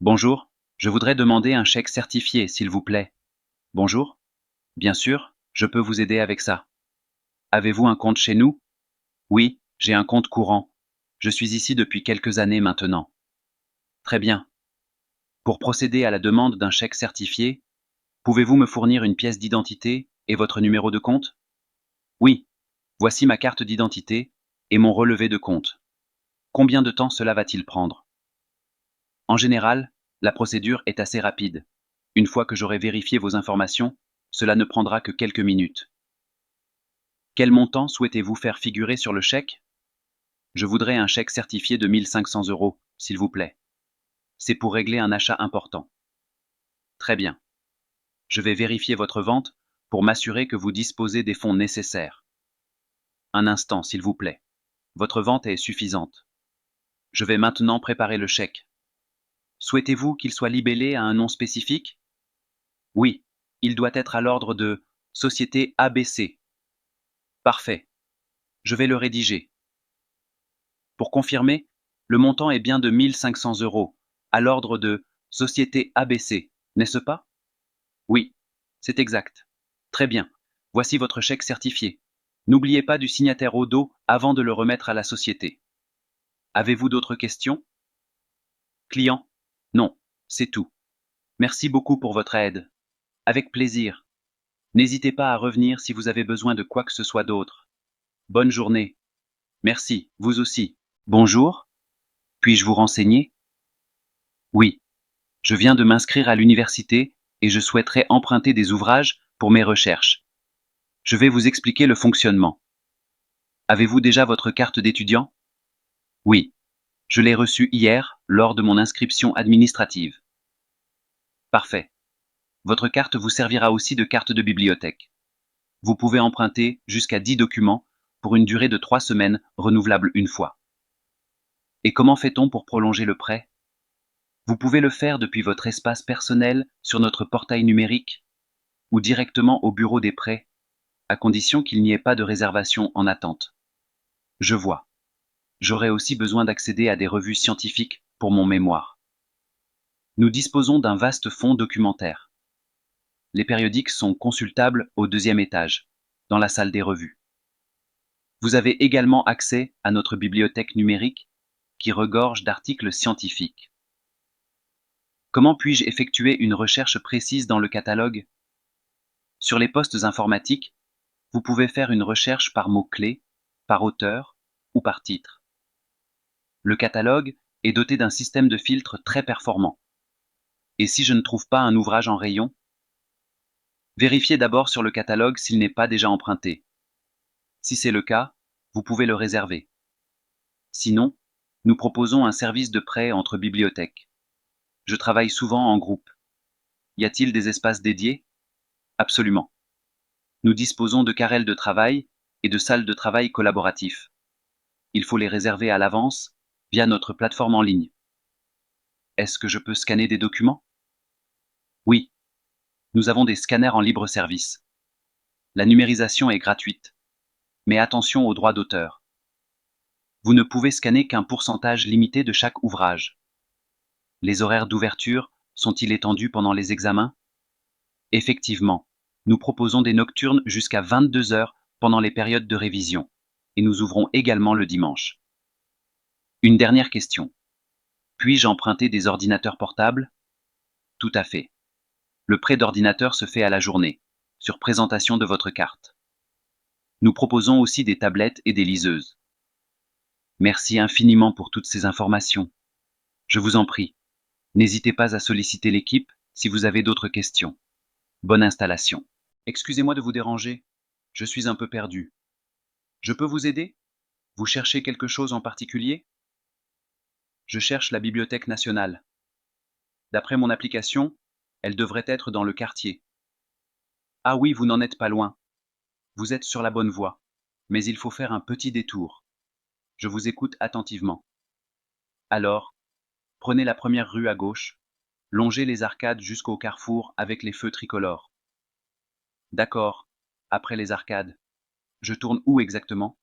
Bonjour, je voudrais demander un chèque certifié, s'il vous plaît. Bonjour? Bien sûr, je peux vous aider avec ça. Avez-vous un compte chez nous? Oui, j'ai un compte courant. Je suis ici depuis quelques années maintenant. Très bien. Pour procéder à la demande d'un chèque certifié, pouvez-vous me fournir une pièce d'identité et votre numéro de compte? Oui, voici ma carte d'identité et mon relevé de compte. Combien de temps cela va-t-il prendre? En général, la procédure est assez rapide. Une fois que j'aurai vérifié vos informations, cela ne prendra que quelques minutes. Quel montant souhaitez-vous faire figurer sur le chèque? Je voudrais un chèque certifié de 1500 euros, s'il vous plaît. C'est pour régler un achat important. Très bien. Je vais vérifier votre vente pour m'assurer que vous disposez des fonds nécessaires. Un instant, s'il vous plaît. Votre vente est suffisante. Je vais maintenant préparer le chèque. Souhaitez-vous qu'il soit libellé à un nom spécifique? Oui, il doit être à l'ordre de Société ABC. Parfait. Je vais le rédiger. Pour confirmer, le montant est bien de 1500 euros, à l'ordre de Société ABC, n'est-ce pas? Oui, c'est exact. Très bien. Voici votre chèque certifié. N'oubliez pas du signataire au dos avant de le remettre à la société. Avez-vous d'autres questions? Client? Non, c'est tout. Merci beaucoup pour votre aide. Avec plaisir. N'hésitez pas à revenir si vous avez besoin de quoi que ce soit d'autre. Bonne journée. Merci, vous aussi. Bonjour, puis-je vous renseigner? Oui. Je viens de m'inscrire à l'université et je souhaiterais emprunter des ouvrages pour mes recherches. Je vais vous expliquer le fonctionnement. Avez-vous déjà votre carte d'étudiant? Oui, je l'ai reçue hier lors de mon inscription administrative. Parfait. Votre carte vous servira aussi de carte de bibliothèque. Vous pouvez emprunter jusqu'à 10 documents pour une durée de 3 semaines renouvelable une fois. Et comment fait-on pour prolonger le prêt? Vous pouvez le faire depuis votre espace personnel sur notre portail numérique ou directement au bureau des prêts, à condition qu'il n'y ait pas de réservation en attente. Je vois. J'aurai aussi besoin d'accéder à des revues scientifiques pour mon mémoire. Nous disposons d'un vaste fonds documentaire. Les périodiques sont consultables au deuxième étage, dans la salle des revues. Vous avez également accès à notre bibliothèque numérique qui regorge d'articles scientifiques. Comment puis-je effectuer une recherche précise dans le catalogue? Sur les postes informatiques, vous pouvez faire une recherche par mots-clés, par auteur ou par titre. Le catalogue est doté d'un système de filtre très performant. Et si je ne trouve pas un ouvrage en rayon, vérifiez d'abord sur le catalogue s'il n'est pas déjà emprunté. Si c'est le cas, vous pouvez le réserver. Sinon, nous proposons un service de prêt entre bibliothèques. Je travaille souvent en groupe. Y a-t-il des espaces dédiés? Absolument. Nous disposons de carrels de travail et de salles de travail collaboratifs. Il faut les réserver à l'avance via notre plateforme en ligne. Est-ce que je peux scanner des documents? Oui, nous avons des scanners en libre service. La numérisation est gratuite. Mais attention aux droits d'auteur. Vous ne pouvez scanner qu'un pourcentage limité de chaque ouvrage. Les horaires d'ouverture sont-ils étendus pendant les examens? Effectivement, nous proposons des nocturnes jusqu'à 22 heures pendant les périodes de révision, et nous ouvrons également le dimanche. Une dernière question. Puis-je emprunter des ordinateurs portables? Tout à fait. Le prêt d'ordinateur se fait à la journée, sur présentation de votre carte. Nous proposons aussi des tablettes et des liseuses. Merci infiniment pour toutes ces informations. Je vous en prie, n'hésitez pas à solliciter l'équipe si vous avez d'autres questions. Bonne installation. Excusez-moi de vous déranger, je suis un peu perdu. Je peux vous aider? Vous cherchez quelque chose en particulier? Je cherche la Bibliothèque nationale. D'après mon application, elle devrait être dans le quartier. Ah oui, vous n'en êtes pas loin. Vous êtes sur la bonne voie. Mais il faut faire un petit détour. Je vous écoute attentivement. Alors, prenez la première rue à gauche, longez les arcades jusqu'au carrefour avec les feux tricolores. D'accord, après les arcades. Je tourne où exactement?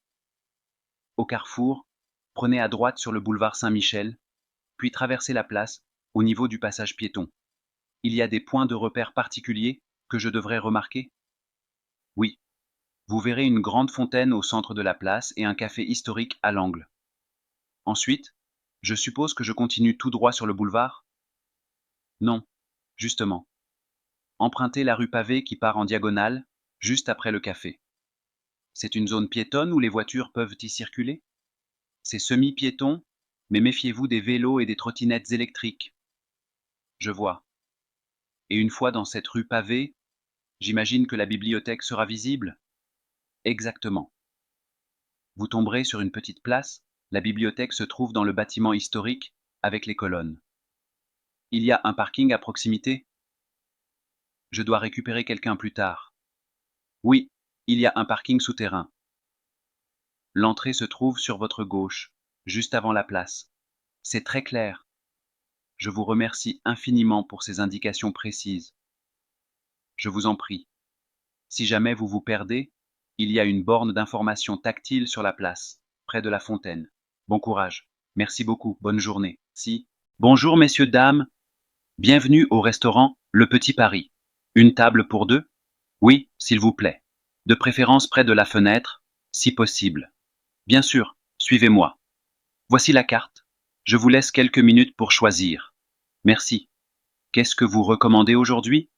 Au carrefour, prenez à droite sur le boulevard Saint-Michel, puis traversez la place au niveau du passage piéton. Il y a des points de repère particuliers que je devrais remarquer? Oui. Vous verrez une grande fontaine au centre de la place et un café historique à l'angle. Ensuite, je suppose que je continue tout droit sur le boulevard? Non, justement. Empruntez la rue pavée qui part en diagonale, juste après le café. C'est une zone piétonne où les voitures peuvent y circuler? C'est semi-piéton, mais méfiez-vous des vélos et des trottinettes électriques. Je vois. Et une fois dans cette rue pavée, j'imagine que la bibliothèque sera visible? Exactement. Vous tomberez sur une petite place, la bibliothèque se trouve dans le bâtiment historique, avec les colonnes. Il y a un parking à proximité? Je dois récupérer quelqu'un plus tard. Oui, il y a un parking souterrain. L'entrée se trouve sur votre gauche, juste avant la place. C'est très clair. Je vous remercie infiniment pour ces indications précises. Je vous en prie. Si jamais vous vous perdez, il y a une borne d'information tactile sur la place, près de la fontaine. Bon courage. Merci beaucoup. Bonne journée. Si. Bonjour messieurs, dames. Bienvenue au restaurant Le Petit Paris. Une table pour deux? Oui, s'il vous plaît. De préférence près de la fenêtre, si possible. Bien sûr, suivez-moi. Voici la carte. Je vous laisse quelques minutes pour choisir. Merci. Qu'est-ce que vous recommandez aujourd'hui?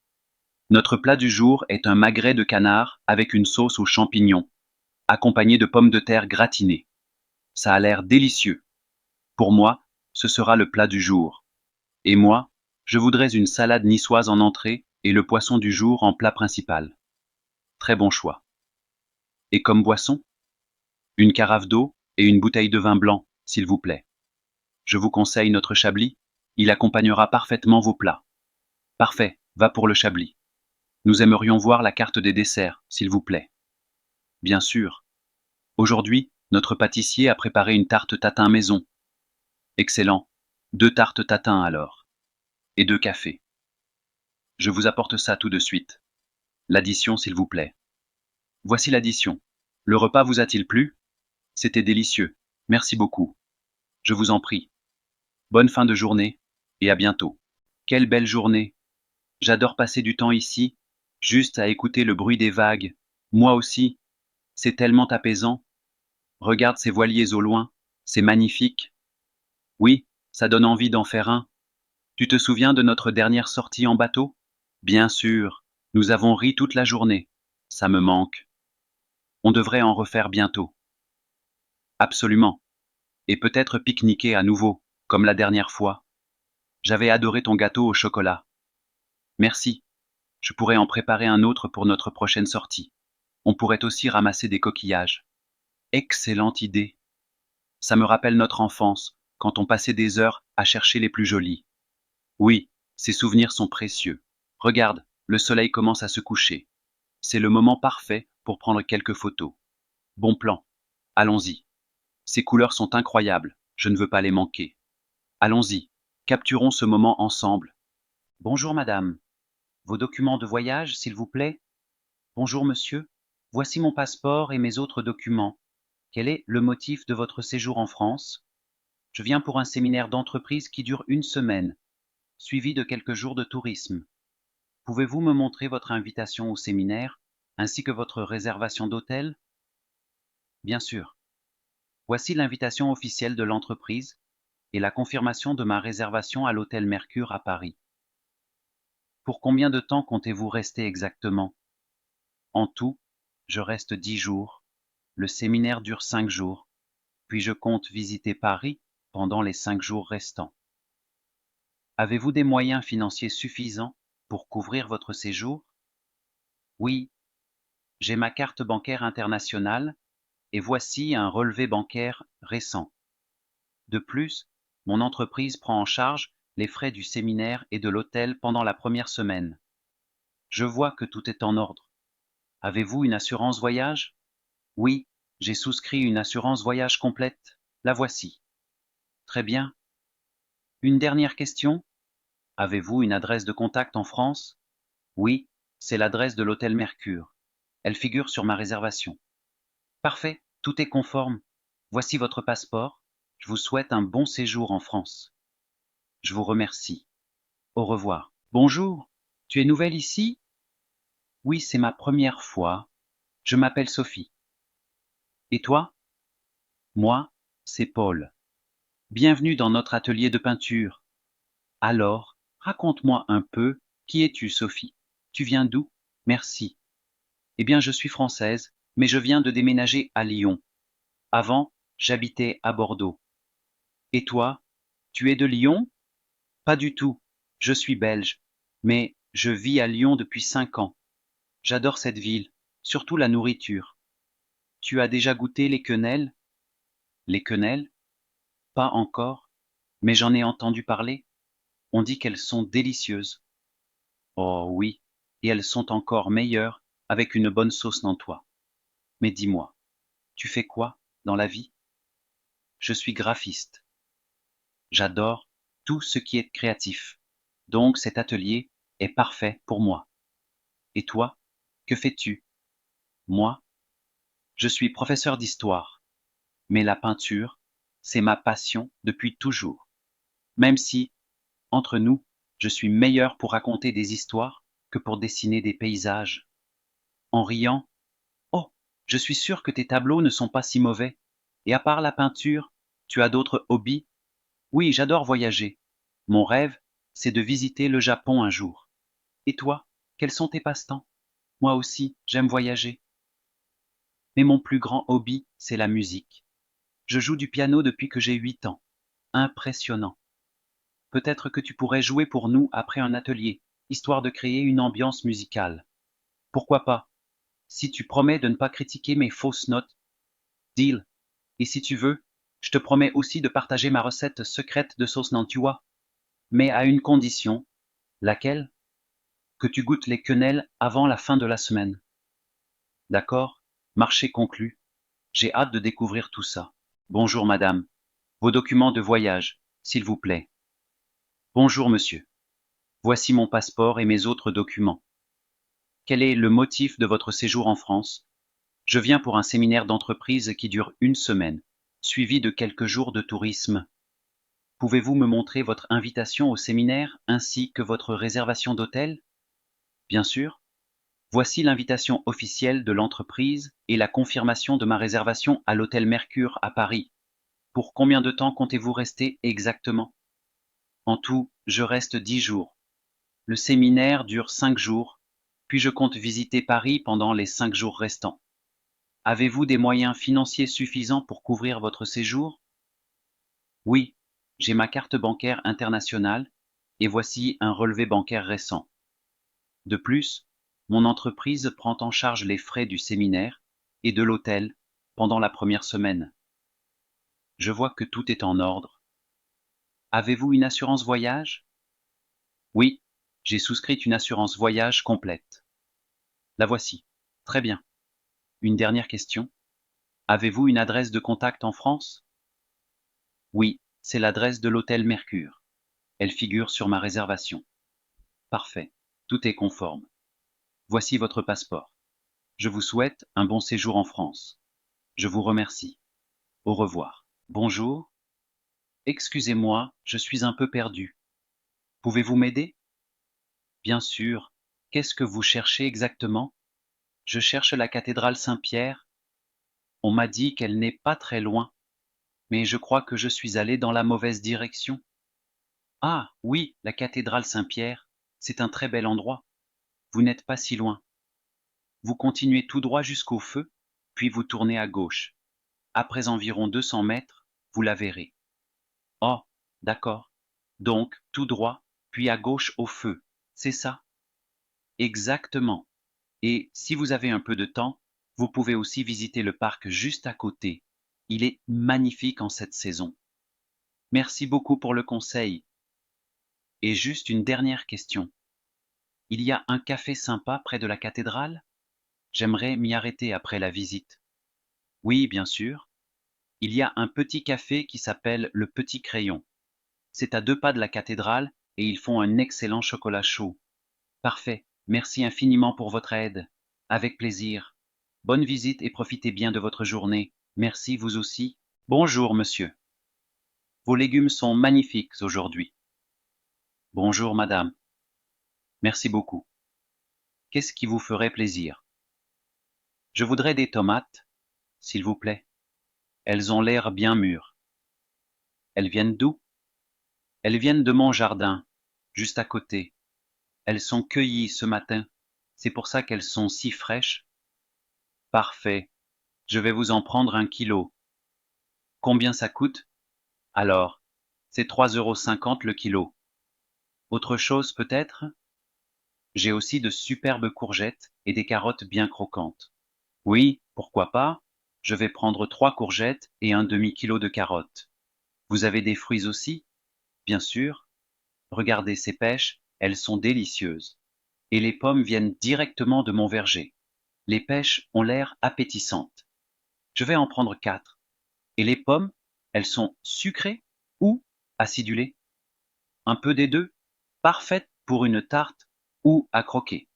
Notre plat du jour est un magret de canard avec une sauce aux champignons, accompagné de pommes de terre gratinées. Ça a l'air délicieux. Pour moi, ce sera le plat du jour. Et moi, je voudrais une salade niçoise en entrée et le poisson du jour en plat principal. Très bon choix. Et comme boisson? Une carafe d'eau et une bouteille de vin blanc, s'il vous plaît. Je vous conseille notre chablis, il accompagnera parfaitement vos plats. Parfait, va pour le chablis. Nous aimerions voir la carte des desserts, s'il vous plaît. Bien sûr. Aujourd'hui, notre pâtissier a préparé une tarte tatin maison. Excellent. 2 tartes tatin alors. Et 2 cafés. Je vous apporte ça tout de suite. L'addition, s'il vous plaît. Voici l'addition. Le repas vous a-t-il plu? C'était délicieux. Merci beaucoup. Je vous en prie. Bonne fin de journée, et à bientôt. Quelle belle journée. J'adore passer du temps ici, juste à écouter le bruit des vagues. Moi aussi. C'est tellement apaisant. Regarde ces voiliers au loin, c'est magnifique. Oui, ça donne envie d'en faire un. Tu te souviens de notre dernière sortie en bateau? Bien sûr, nous avons ri toute la journée. Ça me manque. On devrait en refaire bientôt. Absolument. Et peut-être pique-niquer à nouveau, comme la dernière fois. J'avais adoré ton gâteau au chocolat. Merci. Je pourrais en préparer un autre pour notre prochaine sortie. On pourrait aussi ramasser des coquillages. Excellente idée. Ça me rappelle notre enfance, quand on passait des heures à chercher les plus jolis. Oui, ces souvenirs sont précieux. Regarde, le soleil commence à se coucher. C'est le moment parfait pour prendre quelques photos. Bon plan. Allons-y. Ces couleurs sont incroyables, je ne veux pas les manquer. Allons-y, capturons ce moment ensemble. Bonjour madame. Vos documents de voyage, s'il vous plaît? Bonjour monsieur. Voici mon passeport et mes autres documents. Quel est le motif de votre séjour en France? Je viens pour un séminaire d'entreprise qui dure une semaine, suivi de quelques jours de tourisme. Pouvez-vous me montrer votre invitation au séminaire, ainsi que votre réservation d'hôtel? Bien sûr. Voici l'invitation officielle de l'entreprise et la confirmation de ma réservation à l'hôtel Mercure à Paris. Pour combien de temps comptez-vous rester exactement? En tout, je reste 10 jours. Le séminaire dure 5 jours, puis je compte visiter Paris pendant les 5 jours restants. Avez-vous des moyens financiers suffisants pour couvrir votre séjour? Oui, j'ai ma carte bancaire internationale et voici un relevé bancaire récent. De plus, mon entreprise prend en charge les frais du séminaire et de l'hôtel pendant la première semaine. Je vois que tout est en ordre. Avez-vous une assurance voyage? Oui, j'ai souscrit une assurance voyage complète. La voici. Très bien. Une dernière question. Avez-vous une adresse de contact en France? Oui, c'est l'adresse de l'hôtel Mercure. Elle figure sur ma réservation. Parfait, tout est conforme. Voici votre passeport. Je vous souhaite un bon séjour en France. Je vous remercie. Au revoir. Bonjour. Tu es nouvelle ici? Oui, c'est ma première fois. Je m'appelle Sophie. Et toi? Moi, c'est Paul. Bienvenue dans notre atelier de peinture. Alors, raconte-moi un peu, qui es-tu, Sophie? Tu viens d'où? Merci. Eh bien, je suis française, mais je viens de déménager à Lyon. Avant, j'habitais à Bordeaux. Et toi? Tu es de Lyon? Pas du tout. Je suis belge, mais je vis à Lyon depuis 5 ans. J'adore cette ville, surtout la nourriture. Tu as déjà goûté les quenelles? Les quenelles? Pas encore, mais j'en ai entendu parler. On dit qu'elles sont délicieuses. Oh oui, et elles sont encore meilleures avec une bonne sauce nantois. Mais dis-moi, tu fais quoi dans la vie? Je suis graphiste. J'adore tout ce qui est créatif. Donc cet atelier est parfait pour moi. Et toi, que fais-tu? Moi, je suis professeur d'histoire, mais la peinture, c'est ma passion depuis toujours. Même si, entre nous, je suis meilleur pour raconter des histoires que pour dessiner des paysages. En riant, oh, je suis sûr que tes tableaux ne sont pas si mauvais. Et à part la peinture, tu as d'autres hobbies? Oui, j'adore voyager. Mon rêve, c'est de visiter le Japon un jour. Et toi, quels sont tes passe-temps? Moi aussi, j'aime voyager. Mais mon plus grand hobby, c'est la musique. Je joue du piano depuis que j'ai 8 ans. Impressionnant. Peut-être que tu pourrais jouer pour nous après un atelier, histoire de créer une ambiance musicale. Pourquoi pas? Si tu promets de ne pas critiquer mes fausses notes, deal. Et si tu veux, je te promets aussi de partager ma recette secrète de sauce nantua, mais à une condition. Laquelle? Que tu goûtes les quenelles avant la fin de la semaine. D'accord? Marché conclu. J'ai hâte de découvrir tout ça. Bonjour madame. Vos documents de voyage, s'il vous plaît. Bonjour monsieur. Voici mon passeport et mes autres documents. Quel est le motif de votre séjour en France? Je viens pour un séminaire d'entreprise qui dure une semaine, suivi de quelques jours de tourisme. Pouvez-vous me montrer votre invitation au séminaire ainsi que votre réservation d'hôtel? Bien sûr. Voici l'invitation officielle de l'entreprise et la confirmation de ma réservation à l'hôtel Mercure à Paris. Pour combien de temps comptez-vous rester exactement? En tout, je reste 10 jours. Le séminaire dure 5 jours, puis je compte visiter Paris pendant les 5 jours restants. Avez-vous des moyens financiers suffisants pour couvrir votre séjour? Oui, j'ai ma carte bancaire internationale et voici un relevé bancaire récent. De plus, mon entreprise prend en charge les frais du séminaire et de l'hôtel pendant la première semaine. Je vois que tout est en ordre. Avez-vous une assurance voyage? Oui, j'ai souscrit une assurance voyage complète. La voici. Très bien. Une dernière question. Avez-vous une adresse de contact en France? Oui, c'est l'adresse de l'hôtel Mercure. Elle figure sur ma réservation. Parfait. Tout est conforme. Voici votre passeport. Je vous souhaite un bon séjour en France. Je vous remercie. Au revoir. Bonjour. Excusez-moi, je suis un peu perdu. Pouvez-vous m'aider? Bien sûr. Qu'est-ce que vous cherchez exactement? Je cherche la cathédrale Saint-Pierre. On m'a dit qu'elle n'est pas très loin, mais je crois que je suis allé dans la mauvaise direction. Ah, oui, la cathédrale Saint-Pierre. C'est un très bel endroit. Vous n'êtes pas si loin. Vous continuez tout droit jusqu'au feu, puis vous tournez à gauche. Après environ 200 mètres, vous la verrez. Oh, d'accord. Donc, tout droit, puis à gauche au feu. C'est ça? Exactement. Et si vous avez un peu de temps, vous pouvez aussi visiter le parc juste à côté. Il est magnifique en cette saison. Merci beaucoup pour le conseil. Et juste une dernière question. Il y a un café sympa près de la cathédrale? J'aimerais m'y arrêter après la visite. Oui, bien sûr. Il y a un petit café qui s'appelle le Petit Crayon. C'est à 2 pas de la cathédrale et ils font un excellent chocolat chaud. Parfait. Merci infiniment pour votre aide. Avec plaisir. Bonne visite et profitez bien de votre journée. Merci vous aussi. Bonjour, monsieur. Vos légumes sont magnifiques aujourd'hui. Bonjour, madame. Merci beaucoup. Qu'est-ce qui vous ferait plaisir? Je voudrais des tomates, s'il vous plaît. Elles ont l'air bien mûres. Elles viennent d'où? Elles viennent de mon jardin, juste à côté. Elles sont cueillies ce matin. C'est pour ça qu'elles sont si fraîches. Parfait. Je vais vous en prendre 1 kilo. Combien ça coûte? Alors, c'est 3,50 € le kilo. Autre chose peut-être? J'ai aussi de superbes courgettes et des carottes bien croquantes. Oui, pourquoi pas? Je vais prendre 3 courgettes et un demi-kilo de carottes. Vous avez des fruits aussi? Bien sûr. Regardez ces pêches, elles sont délicieuses. Et les pommes viennent directement de mon verger. Les pêches ont l'air appétissantes. Je vais en prendre 4. Et les pommes, elles sont sucrées ou acidulées? Un peu des deux? Parfaites pour une tarte ou à croquer.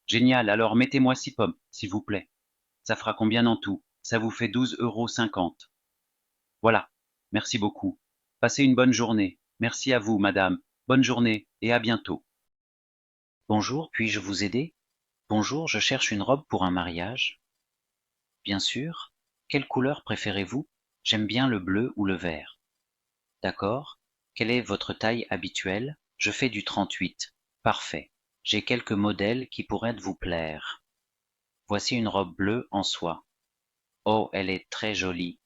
Génial, alors mettez-moi 6 pommes, s'il vous plaît. Ça fera combien en tout? Ça vous fait 12,50 €. Voilà, merci beaucoup. Passez une bonne journée. Merci à vous, madame. Bonne journée et à bientôt. Bonjour, puis-je vous aider? Bonjour, je cherche une robe pour un mariage. Bien sûr. Quelle couleur préférez-vous? J'aime bien le bleu ou le vert. D'accord. Quelle est votre taille habituelle? Je fais du 38. Parfait. J'ai quelques modèles qui pourraient vous plaire. Voici une robe bleue en soie. Oh, elle est très jolie.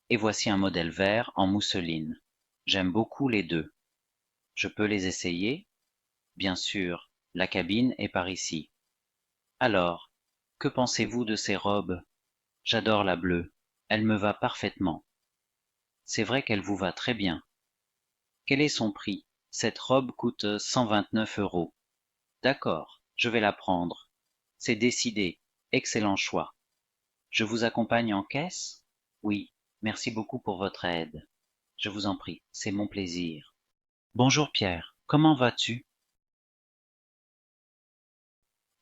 Et voici un modèle vert en mousseline. J'aime beaucoup les deux. Je peux les essayer? Bien sûr, la cabine est par ici. Alors, que pensez-vous de ces robes? J'adore la bleue. Elle me va parfaitement. C'est vrai qu'elle vous va très bien. Quel est son prix? Cette robe coûte 129 euros. D'accord, je vais la prendre. C'est décidé. Excellent choix. Je vous accompagne en caisse? Oui, merci beaucoup pour votre aide. Je vous en prie, c'est mon plaisir. Bonjour Pierre, comment vas-tu?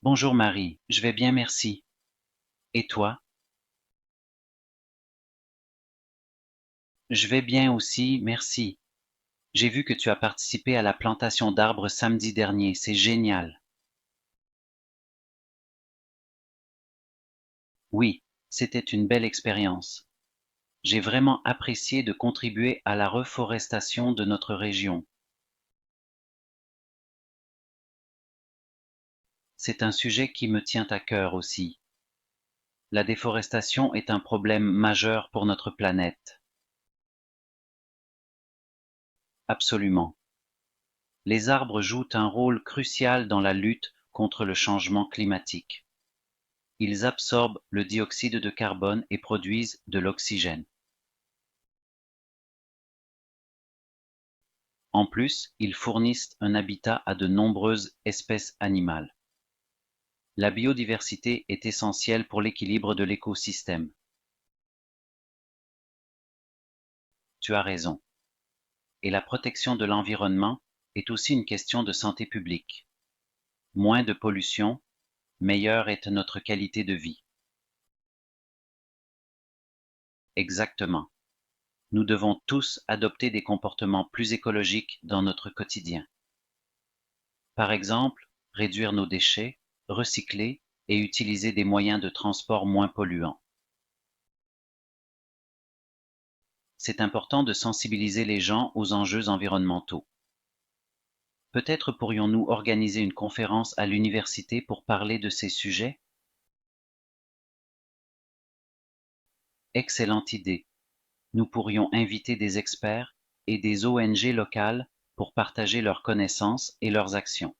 Bonjour Marie, je vais bien merci. Et toi? Je vais bien aussi, merci. J'ai vu que tu as participé à la plantation d'arbres samedi dernier, c'est génial. Oui, c'était une belle expérience. J'ai vraiment apprécié de contribuer à la reforestation de notre région. C'est un sujet qui me tient à cœur aussi. La déforestation est un problème majeur pour notre planète. Absolument. Les arbres jouent un rôle crucial dans la lutte contre le changement climatique. Ils absorbent le dioxyde de carbone et produisent de l'oxygène. En plus, ils fournissent un habitat à de nombreuses espèces animales. La biodiversité est essentielle pour l'équilibre de l'écosystème. Tu as raison. Et la protection de l'environnement est aussi une question de santé publique. Moins de pollution, meilleure est notre qualité de vie. Exactement. Nous devons tous adopter des comportements plus écologiques dans notre quotidien. Par exemple, réduire nos déchets, recycler et utiliser des moyens de transport moins polluants. C'est important de sensibiliser les gens aux enjeux environnementaux. Peut-être pourrions-nous organiser une conférence à l'université pour parler de ces sujets? Excellente idée. Nous pourrions inviter des experts et des ONG locales pour partager leurs connaissances et leurs actions.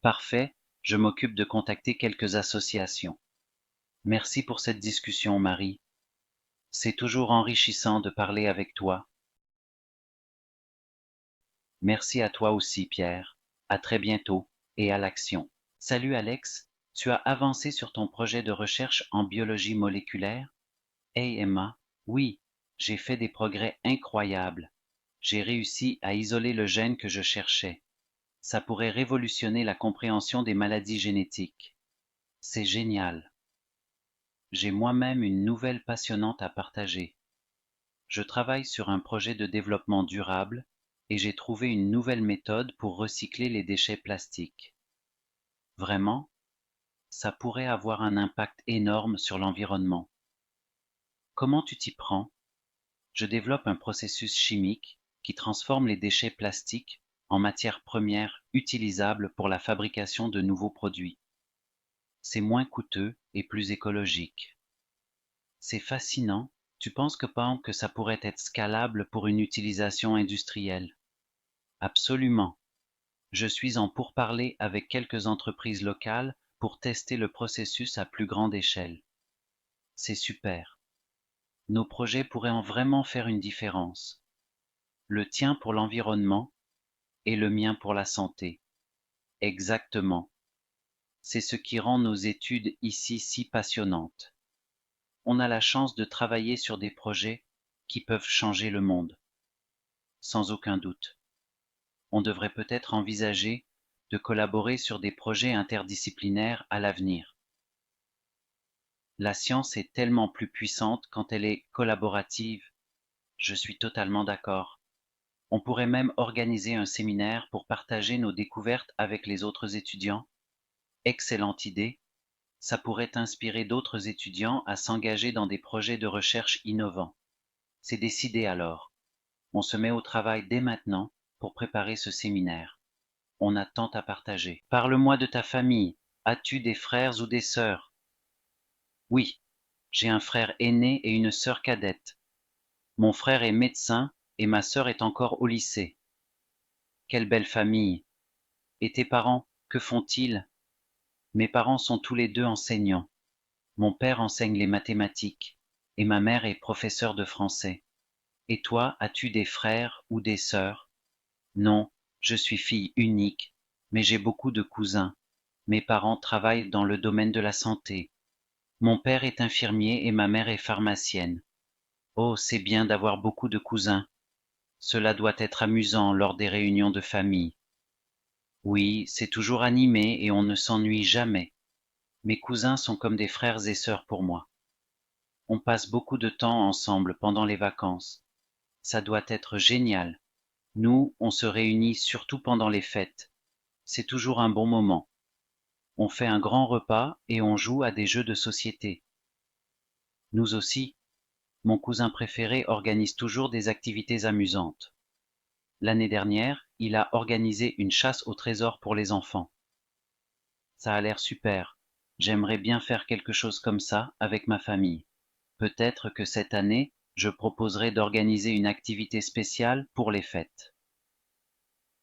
Parfait, je m'occupe de contacter quelques associations. Merci pour cette discussion, Marie. C'est toujours enrichissant de parler avec toi. Merci à toi aussi, Pierre. À très bientôt et à l'action. Salut Alex, tu as avancé sur ton projet de recherche en biologie moléculaire? Hey Emma, oui, j'ai fait des progrès incroyables. J'ai réussi à isoler le gène que je cherchais. Ça pourrait révolutionner la compréhension des maladies génétiques. C'est génial. J'ai moi-même une nouvelle passionnante à partager. Je travaille sur un projet de développement durable et j'ai trouvé une nouvelle méthode pour recycler les déchets plastiques. Vraiment, ça pourrait avoir un impact énorme sur l'environnement. Comment tu t'y prends? Je développe un processus chimique qui transforme les déchets plastiques en matières premières utilisables pour la fabrication de nouveaux produits. C'est moins coûteux et plus écologique. C'est fascinant. Tu penses que ça pourrait être scalable pour une utilisation industrielle? Absolument. Je suis en pourparlers avec quelques entreprises locales pour tester le processus à plus grande échelle. C'est super. Nos projets pourraient en vraiment faire une différence. Le tien pour l'environnement et le mien pour la santé. Exactement. C'est ce qui rend nos études ici si passionnantes. On a la chance de travailler sur des projets qui peuvent changer le monde. Sans aucun doute. On devrait peut-être envisager de collaborer sur des projets interdisciplinaires à l'avenir. La science est tellement plus puissante quand elle est collaborative. Je suis totalement d'accord. On pourrait même organiser un séminaire pour partager nos découvertes avec les autres étudiants. Excellente idée. Ça pourrait inspirer d'autres étudiants à s'engager dans des projets de recherche innovants. C'est décidé alors. On se met au travail dès maintenant pour préparer ce séminaire. On a tant à partager. Parle-moi de ta famille. As-tu des frères ou des sœurs? Oui, j'ai un frère aîné et une sœur cadette. Mon frère est médecin et ma sœur est encore au lycée. Quelle belle famille. Et tes parents, que font-ils? Mes parents sont tous les deux enseignants. Mon père enseigne les mathématiques et ma mère est professeure de français. Et toi, as-tu des frères ou des sœurs? Non, je suis fille unique, mais j'ai beaucoup de cousins. Mes parents travaillent dans le domaine de la santé. Mon père est infirmier et ma mère est pharmacienne. Oh, c'est bien d'avoir beaucoup de cousins. Cela doit être amusant lors des réunions de famille. Oui, c'est toujours animé et on ne s'ennuie jamais. Mes cousins sont comme des frères et sœurs pour moi. On passe beaucoup de temps ensemble pendant les vacances. Ça doit être génial. Nous, on se réunit surtout pendant les fêtes. C'est toujours un bon moment. On fait un grand repas et on joue à des jeux de société. Nous aussi, mon cousin préféré organise toujours des activités amusantes. L'année dernière, il a organisé une chasse au trésor pour les enfants. Ça a l'air super. J'aimerais bien faire quelque chose comme ça avec ma famille. Peut-être que cette année, je proposerai d'organiser une activité spéciale pour les fêtes.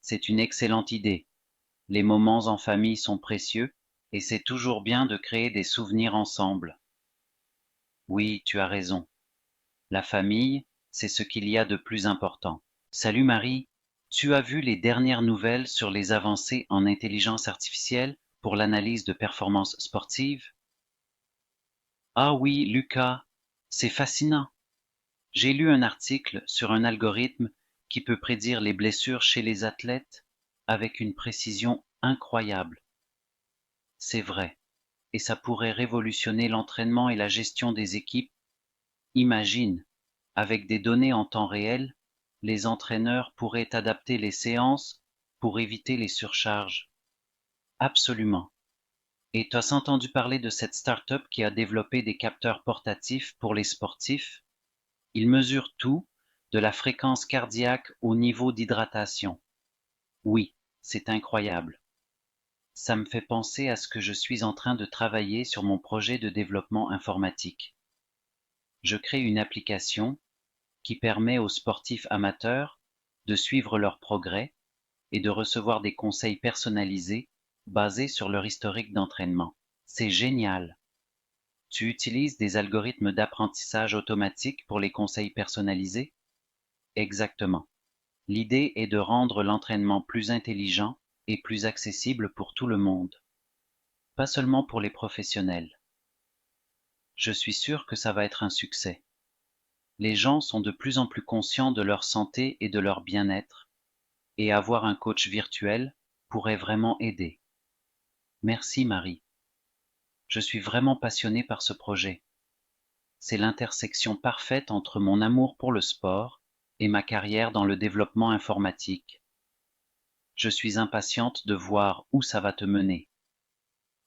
C'est une excellente idée. Les moments en famille sont précieux et c'est toujours bien de créer des souvenirs ensemble. Oui, tu as raison. La famille, c'est ce qu'il y a de plus important. Salut Marie, tu as vu les dernières nouvelles sur les avancées en intelligence artificielle pour l'analyse de performances sportives? Ah oui, Lucas, c'est fascinant. J'ai lu un article sur un algorithme qui peut prédire les blessures chez les athlètes avec une précision incroyable. C'est vrai, et ça pourrait révolutionner l'entraînement et la gestion des équipes. Imagine, avec des données en temps réel, les entraîneurs pourraient adapter les séances pour éviter les surcharges. Absolument. Et tu as entendu parler de cette start-up qui a développé des capteurs portatifs pour les sportifs? Ils mesurent tout, de la fréquence cardiaque au niveau d'hydratation. Oui, c'est incroyable. Ça me fait penser à ce que je suis en train de travailler sur mon projet de développement informatique. Je crée une application qui permet aux sportifs amateurs de suivre leur progrès et de recevoir des conseils personnalisés basés sur leur historique d'entraînement. C'est génial. Tu utilises des algorithmes d'apprentissage automatique pour les conseils personnalisés? Exactement. L'idée est de rendre l'entraînement plus intelligent et plus accessible pour tout le monde, pas seulement pour les professionnels. Je suis sûr que ça va être un succès. Les gens sont de plus en plus conscients de leur santé et de leur bien-être, et avoir un coach virtuel pourrait vraiment aider. Merci Marie. Je suis vraiment passionné par ce projet. c'est l'intersection parfaite entre mon amour pour le sport et ma carrière dans le développement informatique. Je suis impatiente de voir où ça va te mener.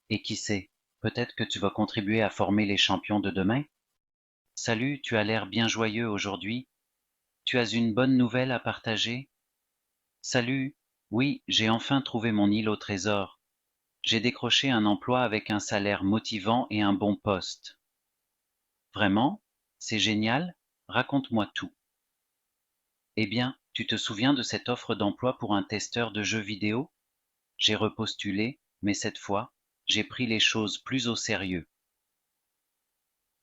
Et qui sait, peut-être que tu vas contribuer à former les champions de demain? Salut, tu as l'air bien joyeux aujourd'hui. Tu as une bonne nouvelle à partager? Salut, oui, j'ai enfin trouvé mon île au trésor. J'ai décroché un emploi avec un salaire motivant et un bon poste. Vraiment? C'est génial? Raconte-moi tout. Eh bien, tu te souviens de cette offre d'emploi pour un testeur de jeux vidéo? J'ai repostulé, mais cette fois, j'ai pris les choses plus au sérieux.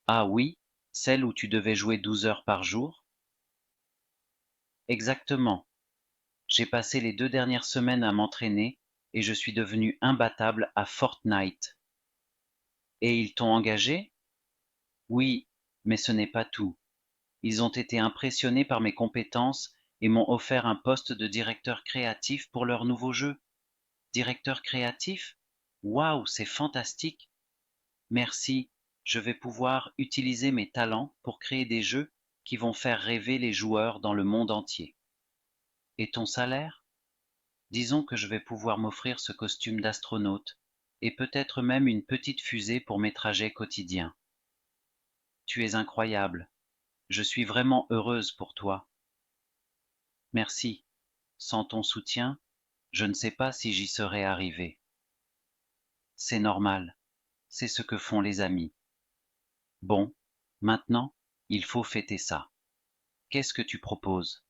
Ah oui, celle où tu devais jouer 12 heures par jour? Exactement. J'ai passé les 2 dernières semaines à m'entraîner et je suis devenu imbattable à Fortnite. Et ils t'ont engagé? Oui, mais ce n'est pas tout. Ils ont été impressionnés par mes compétences et m'ont offert un poste de directeur créatif pour leur nouveau jeu. Directeur créatif? Waouh, c'est fantastique! Merci, je vais pouvoir utiliser mes talents pour créer des jeux qui vont faire rêver les joueurs dans le monde entier. Et ton salaire? Disons que je vais pouvoir m'offrir ce costume d'astronaute et peut-être même une petite fusée pour mes trajets quotidiens. Tu es incroyable. Je suis vraiment heureuse pour toi. Merci. Sans ton soutien, je ne sais pas si j'y serais arrivé. C'est normal. C'est ce que font les amis. Bon, maintenant, il faut fêter ça. Qu'est-ce que tu proposes?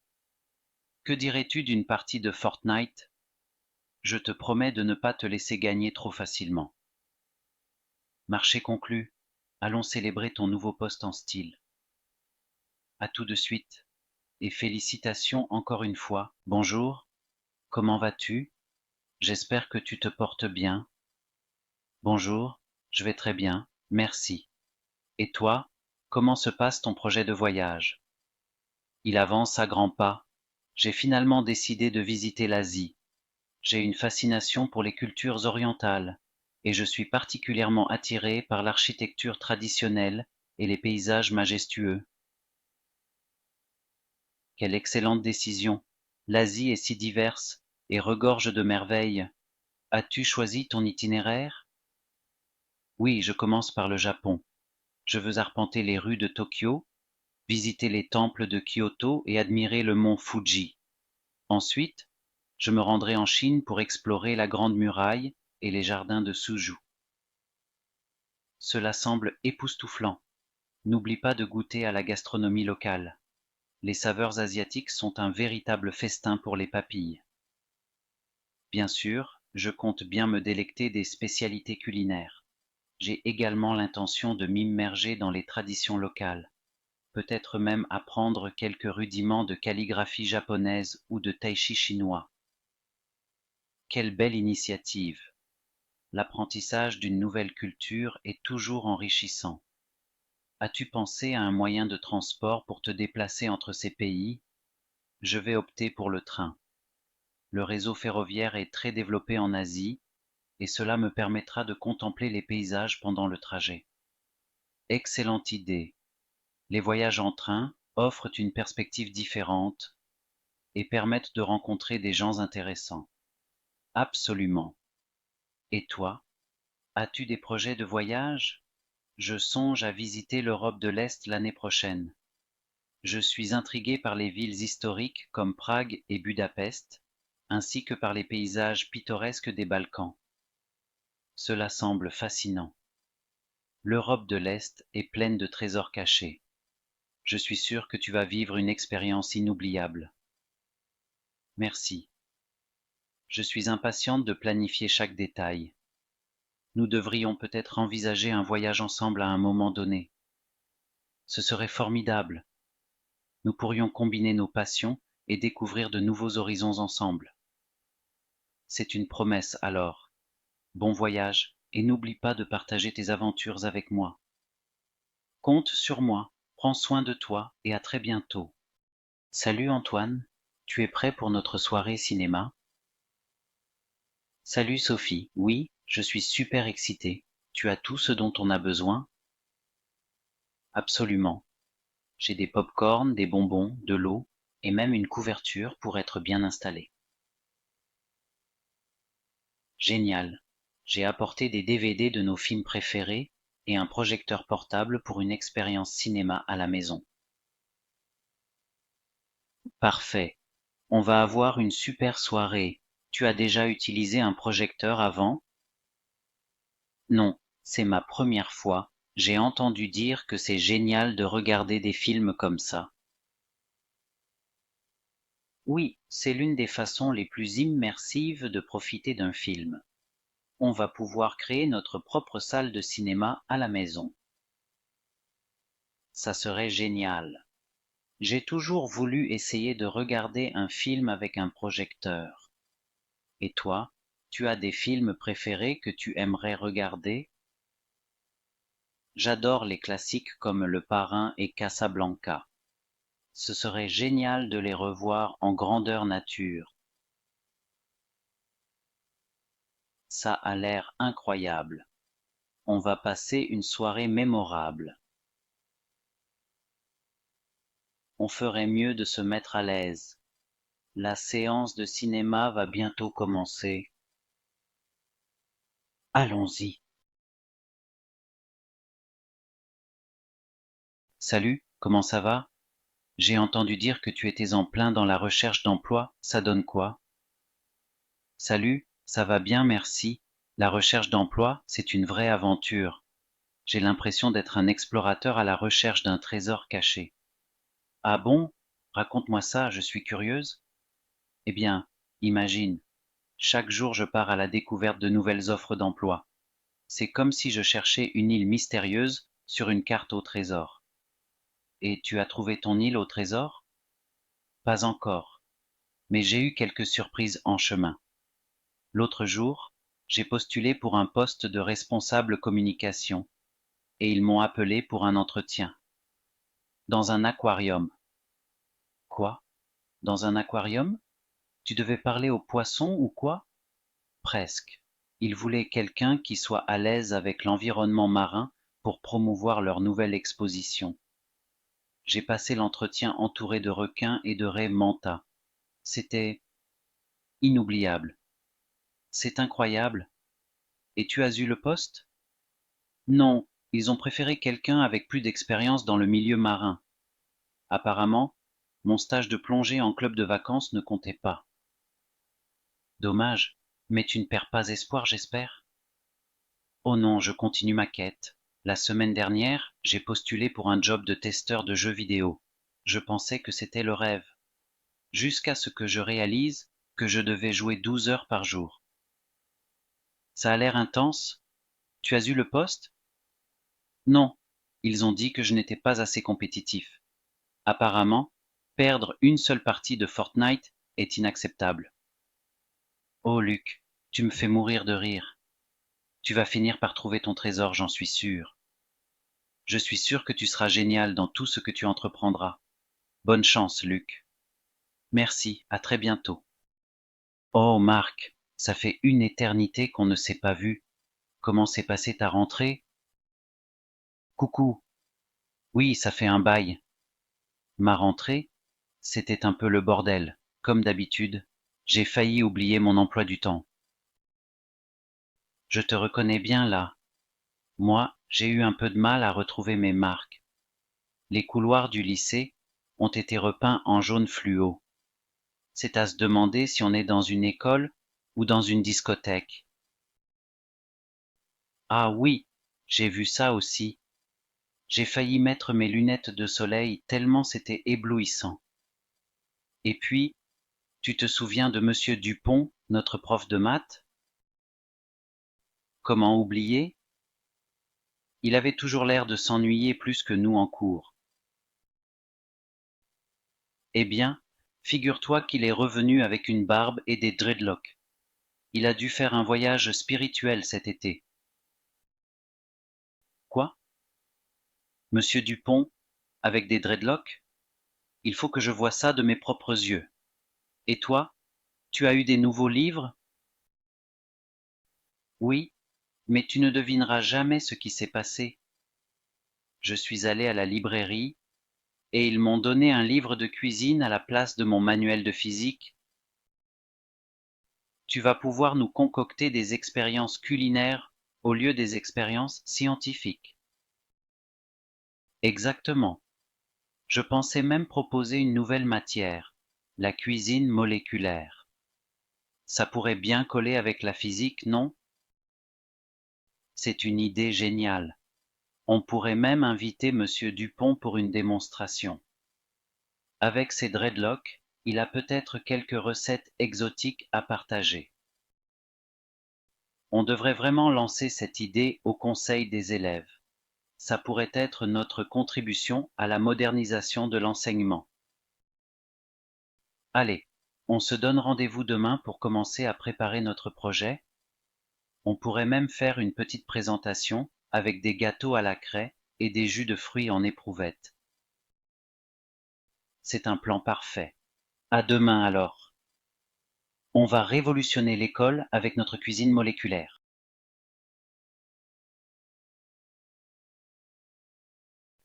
Que dirais-tu d'une partie de Fortnite? Je te promets de ne pas te laisser gagner trop facilement. Marché conclu. Allons célébrer ton nouveau poste en style. À tout de suite. Et félicitations encore une fois. Bonjour. Comment vas-tu? J'espère que tu te portes bien. Bonjour. Je vais très bien. Merci. Et toi, comment se passe ton projet de voyage? Il avance à grands pas. J'ai finalement décidé de visiter l'Asie. J'ai une fascination pour les cultures orientales, et je suis particulièrement attiré par l'architecture traditionnelle et les paysages majestueux. Quelle excellente décision! L'Asie est si diverse et regorge de merveilles. As-tu choisi ton itinéraire? Oui, je commence par le Japon. Je veux arpenter les rues de Tokyo, visiter les temples de Kyoto et admirer le mont Fuji. Ensuite, je me rendrai en Chine pour explorer la Grande Muraille et les jardins de Suzhou. Cela semble époustouflant. N'oublie pas de goûter à la gastronomie locale. Les saveurs asiatiques sont un véritable festin pour les papilles. Bien sûr, je compte bien me délecter des spécialités culinaires. J'ai également l'intention de m'immerger dans les traditions locales, peut-être même apprendre quelques rudiments de calligraphie japonaise ou de tai-chi chinois. Quelle belle initiative! L'apprentissage d'une nouvelle culture est toujours enrichissant. As-tu pensé à un moyen de transport pour te déplacer entre ces pays? Je vais opter pour le train. Le réseau ferroviaire est très développé en Asie et cela me permettra de contempler les paysages pendant le trajet. Excellente idée. Les voyages en train offrent une perspective différente et permettent de rencontrer des gens intéressants. Absolument. Et toi, as-tu des projets de voyage? Je songe à visiter l'Europe de l'Est l'année prochaine. Je suis intrigué par les villes historiques comme Prague et Budapest, ainsi que par les paysages pittoresques des Balkans. Cela semble fascinant. L'Europe de l'Est est pleine de trésors cachés. Je suis sûr que tu vas vivre une expérience inoubliable. Merci. Je suis impatiente de planifier chaque détail. Nous devrions peut-être envisager un voyage ensemble à un moment donné. Ce serait formidable. Nous pourrions combiner nos passions et découvrir de nouveaux horizons ensemble. C'est une promesse alors. Bon voyage et n'oublie pas de partager tes aventures avec moi. Compte sur moi, prends soin de toi et à très bientôt. Salut Antoine, tu es prêt pour notre soirée cinéma? Salut Sophie, oui, je suis super excitée. Tu as tout ce dont on a besoin? Absolument. J'ai des pop-corn, des bonbons, de l'eau et même une couverture pour être bien installé. Génial. J'ai apporté des DVD de nos films préférés et un projecteur portable pour une expérience cinéma à la maison. Parfait. On va avoir une super soirée. Tu as déjà utilisé un projecteur avant? Non, c'est ma première fois. J'ai entendu dire que c'est génial de regarder des films comme ça. Oui, c'est l'une des façons les plus immersives de profiter d'un film. On va pouvoir créer notre propre salle de cinéma à la maison. Ça serait génial. J'ai toujours voulu essayer de regarder un film avec un projecteur. Et toi, tu as des films préférés que tu aimerais regarder? J'adore les classiques comme Le Parrain et Casablanca. Ce serait génial de les revoir en grandeur nature. Ça a l'air incroyable. On va passer une soirée mémorable. On ferait mieux de se mettre à l'aise. La séance de cinéma va bientôt commencer. Allons-y. Salut, comment ça va? J'ai entendu dire que tu étais en plein dans la recherche d'emploi, ça donne quoi? Salut, ça va bien, merci. La recherche d'emploi, c'est une vraie aventure. J'ai l'impression d'être un explorateur à la recherche d'un trésor caché. Ah bon? Raconte-moi ça, je suis curieuse. Eh bien, imagine, chaque jour je pars à la découverte de nouvelles offres d'emploi. C'est comme si je cherchais une île mystérieuse sur une carte au trésor. Et tu as trouvé ton île au trésor? Pas encore, mais j'ai eu quelques surprises en chemin. L'autre jour, j'ai postulé pour un poste de responsable communication et ils m'ont appelé pour un entretien. Dans un aquarium. Quoi? Dans un aquarium? Tu devais parler aux poissons ou quoi? Presque. Ils voulaient quelqu'un qui soit à l'aise avec l'environnement marin pour promouvoir leur nouvelle exposition. J'ai passé l'entretien entouré de requins et de raies manta. C'était inoubliable. C'est incroyable. Et tu as eu le poste? Non, ils ont préféré quelqu'un avec plus d'expérience dans le milieu marin. Apparemment, mon stage de plongée en club de vacances ne comptait pas. Dommage, mais tu ne perds pas espoir, j'espère? Oh non, je continue ma quête. La semaine dernière, j'ai postulé pour un job de testeur de jeux vidéo. Je pensais que c'était le rêve, jusqu'à ce que je réalise que je devais jouer 12 heures par jour. Ça a l'air intense. Tu as eu le poste? Non, ils ont dit que je n'étais pas assez compétitif. Apparemment, perdre une seule partie de Fortnite est inacceptable. Oh Luc, tu me fais mourir de rire. Tu vas finir par trouver ton trésor, j'en suis sûr. Je suis sûr que tu seras génial dans tout ce que tu entreprendras. Bonne chance, Luc. Merci, à très bientôt. Oh Marc, ça fait une éternité qu'on ne s'est pas vu. Comment s'est passée ta rentrée? Coucou. Oui, ça fait un bail. Ma rentrée, c'était un peu le bordel, comme d'habitude. J'ai failli oublier mon emploi du temps. Je te reconnais bien là. Moi, j'ai eu un peu de mal à retrouver mes marques. Les couloirs du lycée ont été repeints en jaune fluo. C'est à se demander si on est dans une école ou dans une discothèque. Ah oui, j'ai vu ça aussi. J'ai failli mettre mes lunettes de soleil tellement c'était éblouissant. Et puis, tu te souviens de monsieur Dupont, notre prof de maths? Comment oublier? Il avait toujours l'air de s'ennuyer plus que nous en cours. Eh bien, figure-toi qu'il est revenu avec une barbe et des dreadlocks. Il a dû faire un voyage spirituel cet été. Quoi? Monsieur Dupont, avec des dreadlocks? Il faut que je voie ça de mes propres yeux. Et toi, tu as eu des nouveaux livres? Oui, mais tu ne devineras jamais ce qui s'est passé. Je suis allé à la librairie et ils m'ont donné un livre de cuisine à la place de mon manuel de physique. Tu vas pouvoir nous concocter des expériences culinaires au lieu des expériences scientifiques. Exactement. Je pensais même proposer une nouvelle matière, la cuisine moléculaire. Ça pourrait bien coller avec la physique, non? C'est une idée géniale. On pourrait même inviter Monsieur Dupont pour une démonstration. Avec ses dreadlocks, il a peut-être quelques recettes exotiques à partager. On devrait vraiment lancer cette idée au conseil des élèves. Ça pourrait être notre contribution à la modernisation de l'enseignement. Allez, on se donne rendez-vous demain pour commencer à préparer notre projet. On pourrait même faire une petite présentation avec des gâteaux à la craie et des jus de fruits en éprouvette. C'est un plan parfait. À demain alors. On va révolutionner l'école avec notre cuisine moléculaire.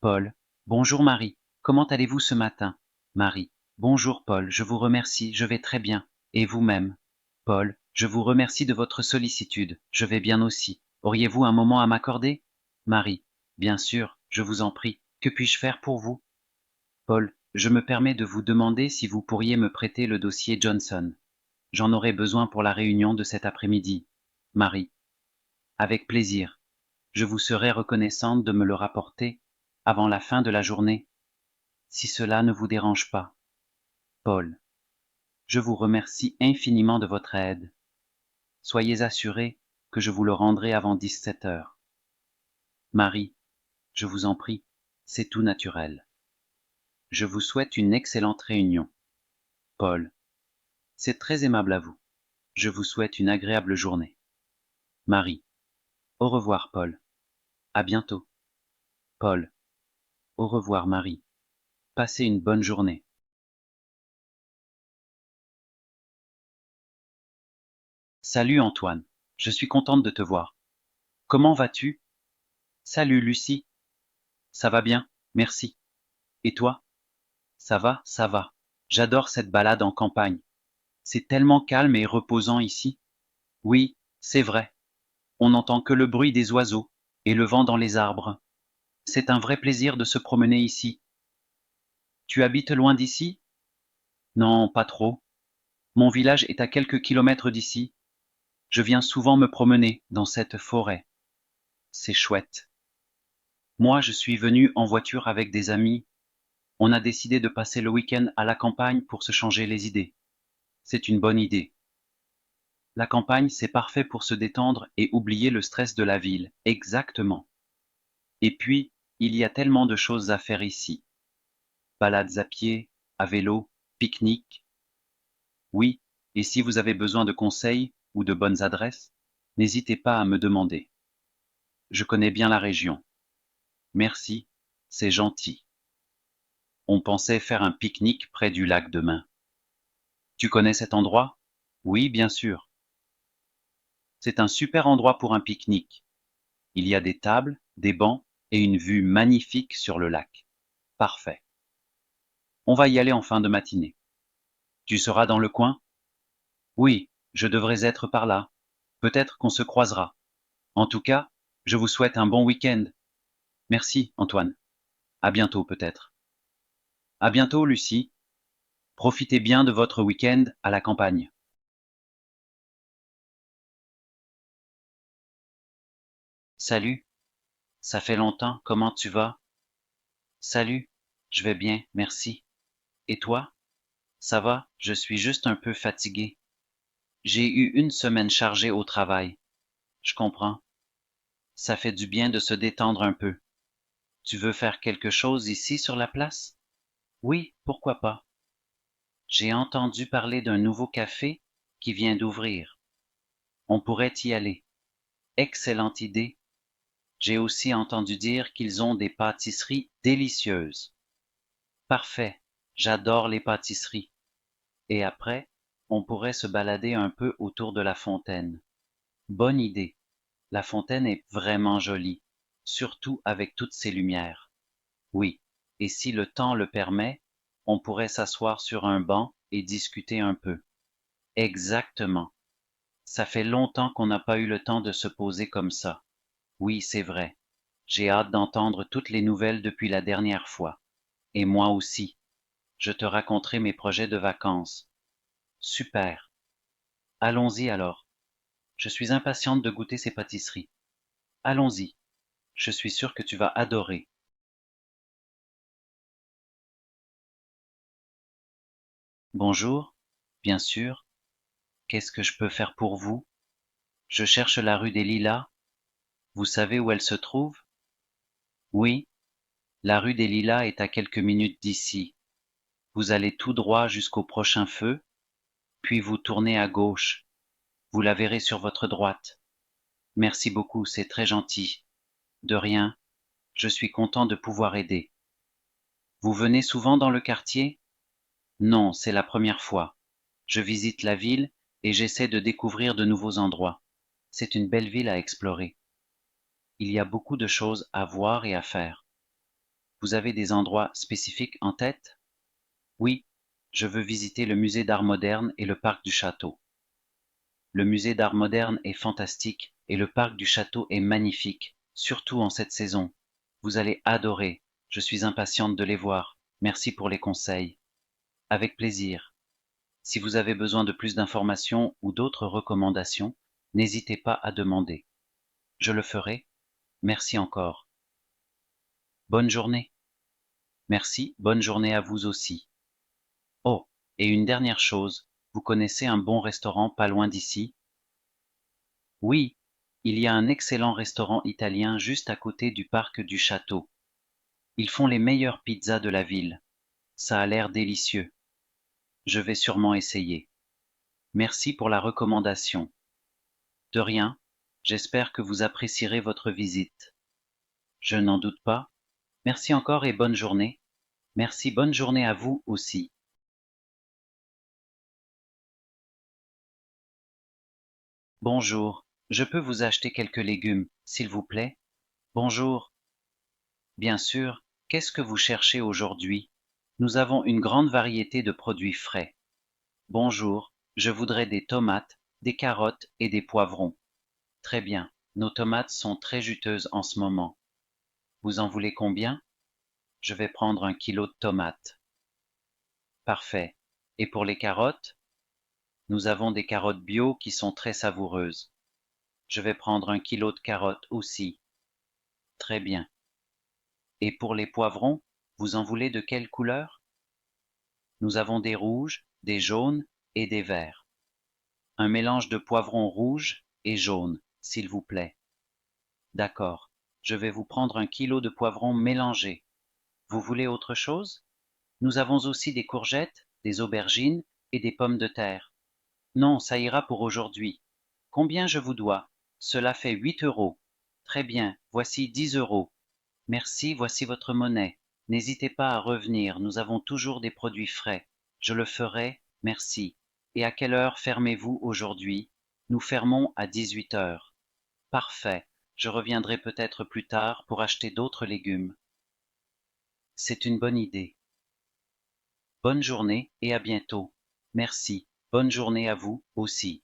Paul. Bonjour Marie. Comment allez-vous ce matin? Marie. Bonjour Paul, je vous remercie, je vais très bien. Et vous-même? Paul. Je vous remercie de votre sollicitude, je vais bien aussi. Auriez-vous un moment à m'accorder? Marie. Bien sûr, je vous en prie. Que puis-je faire pour vous? Paul. Je me permets de vous demander si vous pourriez me prêter le dossier Johnson. J'en aurai besoin pour la réunion de cet après-midi. Marie. Avec plaisir. Je vous serai reconnaissante de me le rapporter avant la fin de la journée, si cela ne vous dérange pas. Paul. Je vous remercie infiniment de votre aide. Soyez assuré que je vous le rendrai avant 17 heures. Marie. Je vous en prie, c'est tout naturel. Je vous souhaite une excellente réunion. Paul. C'est très aimable à vous. Je vous souhaite une agréable journée. Marie. Au revoir, Paul. À bientôt. Paul. Au revoir, Marie. Passez une bonne journée. Salut Antoine. Je suis contente de te voir. Comment vas-tu? Salut Lucie. Ça va bien, merci. Et toi? Ça va, ça va. J'adore cette balade en campagne. C'est tellement calme et reposant ici. Oui, c'est vrai. On n'entend que le bruit des oiseaux et le vent dans les arbres. C'est un vrai plaisir de se promener ici. Tu habites loin d'ici? Non, pas trop. Mon village est à quelques kilomètres d'ici. Je viens souvent me promener dans cette forêt. C'est chouette. Moi, je suis venu en voiture avec des amis. On a décidé de passer le week-end à la campagne pour se changer les idées. C'est une bonne idée. La campagne, c'est parfait pour se détendre et oublier le stress de la ville. Exactement. Et puis, il y a tellement de choses à faire ici. Balades à pied, à vélo, pique-nique. Oui, et si vous avez besoin de conseils ou de bonnes adresses, n'hésitez pas à me demander. Je connais bien la région. Merci, c'est gentil. On pensait faire un pique-nique près du lac demain. Tu connais cet endroit? Oui, bien sûr. C'est un super endroit pour un pique-nique. Il y a des tables, des bancs et une vue magnifique sur le lac. Parfait. On va y aller en fin de matinée. Tu seras dans le coin? Oui, je devrais être par là. Peut-être qu'on se croisera. En tout cas, je vous souhaite un bon week-end. Merci, Antoine. À bientôt peut-être. À bientôt, Lucie. Profitez bien de votre week-end à la campagne. Salut, ça fait longtemps, comment tu vas? Salut, je vais bien, merci. Et toi? Ça va, je suis juste un peu fatigué. J'ai eu une semaine chargée au travail. Je comprends. Ça fait du bien de se détendre un peu. Tu veux faire quelque chose ici sur la place? Oui, pourquoi pas. J'ai entendu parler d'un nouveau café qui vient d'ouvrir. On pourrait y aller. Excellente idée. J'ai aussi entendu dire qu'ils ont des pâtisseries délicieuses. Parfait. J'adore les pâtisseries. Et après, on pourrait se balader un peu autour de la fontaine. Bonne idée. La fontaine est vraiment jolie, surtout avec toutes ces lumières. Oui, et si le temps le permet, on pourrait s'asseoir sur un banc et discuter un peu. Exactement. Ça fait longtemps qu'on n'a pas eu le temps de se poser comme ça. Oui, c'est vrai. J'ai hâte d'entendre toutes les nouvelles depuis la dernière fois. Et moi aussi. Je te raconterai mes projets de vacances. Super. Allons-y alors. Je suis impatiente de goûter ces pâtisseries. Allons-y. Je suis sûre que tu vas adorer. Bonjour. Bien sûr. Qu'est-ce que je peux faire pour vous? Je cherche la rue des Lilas. Vous savez où elle se trouve? Oui, la rue des Lilas est à quelques minutes d'ici. Vous allez tout droit jusqu'au prochain feu, puis vous tournez à gauche. Vous la verrez sur votre droite. Merci beaucoup, c'est très gentil. De rien, je suis content de pouvoir aider. Vous venez souvent dans le quartier? Non, c'est la première fois. Je visite la ville et j'essaie de découvrir de nouveaux endroits. C'est une belle ville à explorer. Il y a beaucoup de choses à voir et à faire. Vous avez des endroits spécifiques en tête? Oui, je veux visiter le musée d'art moderne et le parc du château. Le musée d'art moderne est fantastique et le parc du château est magnifique, surtout en cette saison. Vous allez adorer. Je suis impatiente de les voir. Merci pour les conseils. Avec plaisir. Si vous avez besoin de plus d'informations ou d'autres recommandations, n'hésitez pas à demander. Je le ferai. Merci encore. Bonne journée. Merci, bonne journée à vous aussi. Oh, et une dernière chose, vous connaissez un bon restaurant pas loin d'ici? Oui, il y a un excellent restaurant italien juste à côté du parc du château. Ils font les meilleures pizzas de la ville. Ça a l'air délicieux. Je vais sûrement essayer. Merci pour la recommandation. De rien, j'espère que vous apprécierez votre visite. Je n'en doute pas. Merci encore et bonne journée. Merci, bonne journée à vous aussi. Bonjour, je peux vous acheter quelques légumes, s'il vous plaît? Bonjour. Bien sûr, qu'est-ce que vous cherchez aujourd'hui? Nous avons une grande variété de produits frais. Bonjour, je voudrais des tomates, des carottes et des poivrons. Très bien, nos tomates sont très juteuses en ce moment. Vous en voulez combien? Je vais prendre 1 kilo de tomates. Parfait. Et pour les carottes? Nous avons des carottes bio qui sont très savoureuses. Je vais prendre 1 kilo de carottes aussi. Très bien. Et pour les poivrons, vous en voulez de quelle couleur? Nous avons des rouges, des jaunes et des verts. Un mélange de poivrons rouges et jaunes, s'il vous plaît. D'accord. Je vais vous prendre 1 kilo de poivrons mélangés. Vous voulez autre chose? Nous avons aussi des courgettes, des aubergines et des pommes de terre. Non, ça ira pour aujourd'hui. Combien je vous dois? Cela fait 8 euros. Très bien, voici 10 euros. Merci, voici votre monnaie. N'hésitez pas à revenir, nous avons toujours des produits frais. Je le ferai, merci. Et à quelle heure fermez-vous aujourd'hui? Nous fermons à 18 heures. Parfait, je reviendrai peut-être plus tard pour acheter d'autres légumes. C'est une bonne idée. Bonne journée et à bientôt. Merci. Bonne journée à vous aussi.